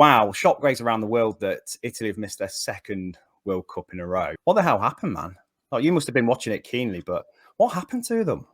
wow, shockwaves around the world that Italy have missed their second World Cup in a row. What the hell happened, man? Like, you must have been watching it keenly, but what happened to them?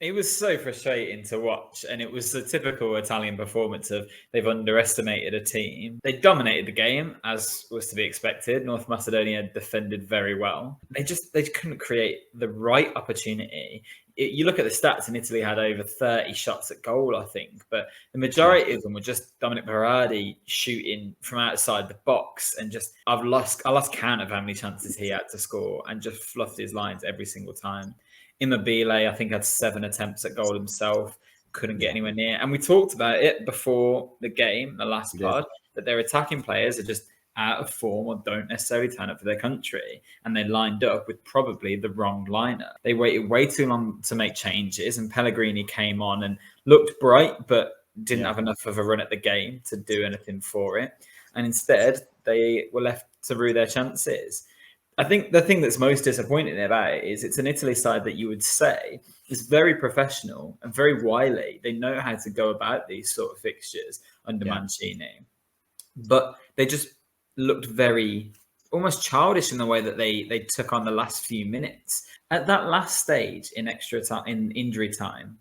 It was so frustrating to watch, and it was the typical Italian performance of they've underestimated a team. They dominated the game, as was to be expected. North Macedonia defended very well. They couldn't create the right opportunity. You look at the stats, and Italy had over 30 shots at goal, I think, but the majority of them were just Dominic Berardi shooting from outside the box, and just I lost count of how many chances he had to score, and just fluffed his lines every single time. Immobile, I think, had 7 attempts at goal himself, couldn't get anywhere near. And we talked about it before the game, the last pod, that their attacking players are just out of form or don't necessarily turn up for their country. And they lined up with probably the wrong lineup. They waited way too long to make changes, and Pellegrini came on and looked bright, but didn't have enough of a run at the game to do anything for it. And instead, they were left to rue their chances. I think the thing that's most disappointing about it is it's an Italy side that you would say is very professional and very wily. They know how to go about these sort of fixtures under Mancini. But they just looked very almost childish in the way that they took on the last few minutes. At that last stage in extra time, in injury time,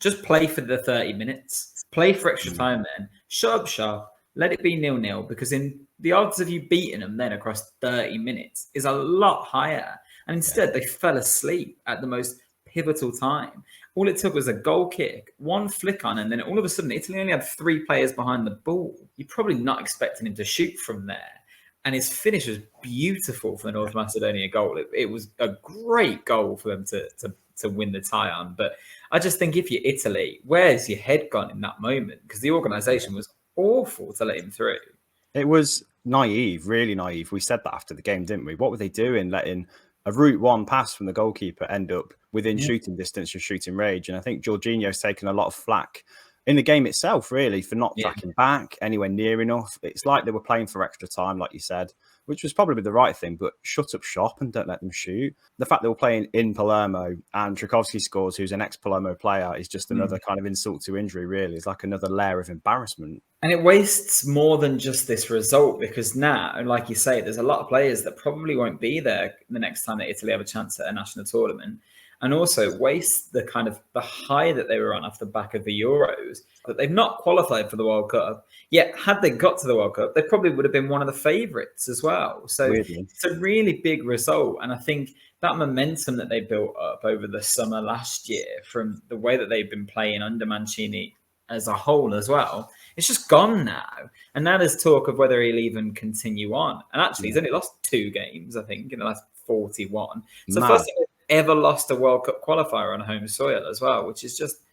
just play for the 30 minutes. Play for extra time then. Shut up shop. Let it be 0-0, because in the odds of you beating them then across 30 minutes is a lot higher. And instead, they fell asleep at the most pivotal time. All it took was a goal kick, one flick on, and then all of a sudden, Italy only had 3 players behind the ball. You're probably not expecting him to shoot from there. And his finish was beautiful for the North Macedonia goal. It was a great goal for them to win the tie on. But I just think if you're Italy, where's your head gone in that moment? Because the organisation was awful to let him through. It was naive, really naive. We said that after the game, didn't we? What were they doing, letting a route one pass from the goalkeeper end up within shooting distance or shooting range? And I think Jorginho's taken a lot of flack in the game itself, really, for not tracking back anywhere near enough. It's like they were playing for extra time, like you said, which was probably the right thing, but shut up shop and don't let them shoot. The fact they were playing in Palermo and Trikowski scores, who's an ex-Palermo player, is just another kind of insult to injury, really. It's like another layer of embarrassment. And it wastes more than just this result, because now, like you say, there's a lot of players that probably won't be there the next time that Italy have a chance at a national tournament. And also wastes the kind of the high that they were on off the back of the Euros, that they've not qualified for the World Cup. Yet, had they got to the World Cup, they probably would have been one of the favourites as well. So It's a really big result. And I think that momentum that they built up over the summer last year, from the way that they've been playing under Mancini as a whole as well, it's just gone now. And now there's talk of whether he'll even continue on. And actually, he's only lost 2 games, I think, in the last 41. So first time ever lost a World Cup qualifier on home soil as well, which is just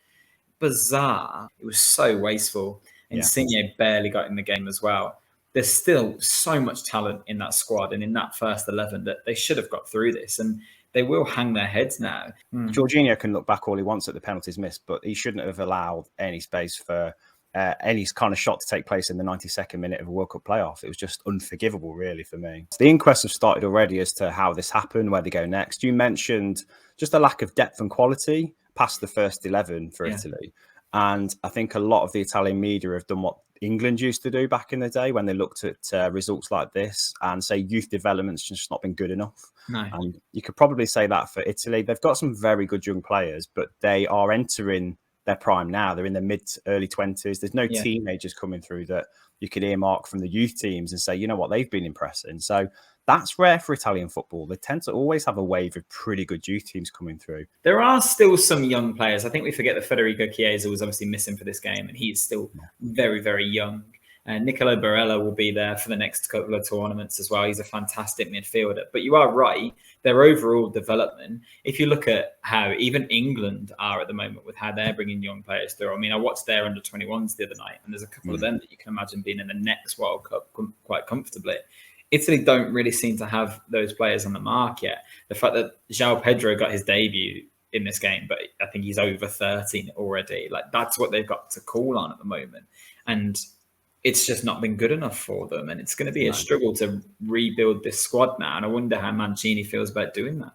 bizarre. It was so wasteful. Insigne barely got in the game as well. There's still so much talent in that squad and in that first 11 that they should have got through this, and they will hang their heads now. Jorginho can look back all he wants at the penalties missed, but he shouldn't have allowed any space for any kind of shot to take place in the 92nd minute of a World Cup playoff. It was just unforgivable, really, for me. So the inquests have started already as to how this happened, where they go next. You mentioned just a lack of depth and quality past the first 11 for Italy. And I think a lot of the Italian media have done what England used to do back in the day when they looked at results like this and say youth development's just not been good enough. And you could probably say that for Italy. They've got some very good young players, but they are entering their prime now. They're in their mid to early 20s. There's no teenagers coming through that you could earmark from the youth teams and say, you know what, they've been impressing. So that's rare for Italian football. They tend to always have a wave of pretty good youth teams coming through. There are still some young players. I think we forget that Federico Chiesa was obviously missing for this game, and he's still very, very young. Nicolo Barella will be there for the next couple of tournaments as well. He's a fantastic midfielder. But you are right, their overall development, if you look at how even England are at the moment with how they're bringing young players through. I mean, I watched their under-21s the other night, and there's a couple of them that you can imagine being in the next World Cup quite comfortably. Italy don't really seem to have those players on the mark yet. The fact that João Pedro got his debut in this game, but I think he's over 13 already. Like, that's what they've got to call on at the moment. And it's just not been good enough for them. And it's going to be a struggle to rebuild this squad now. And I wonder how Mancini feels about doing that.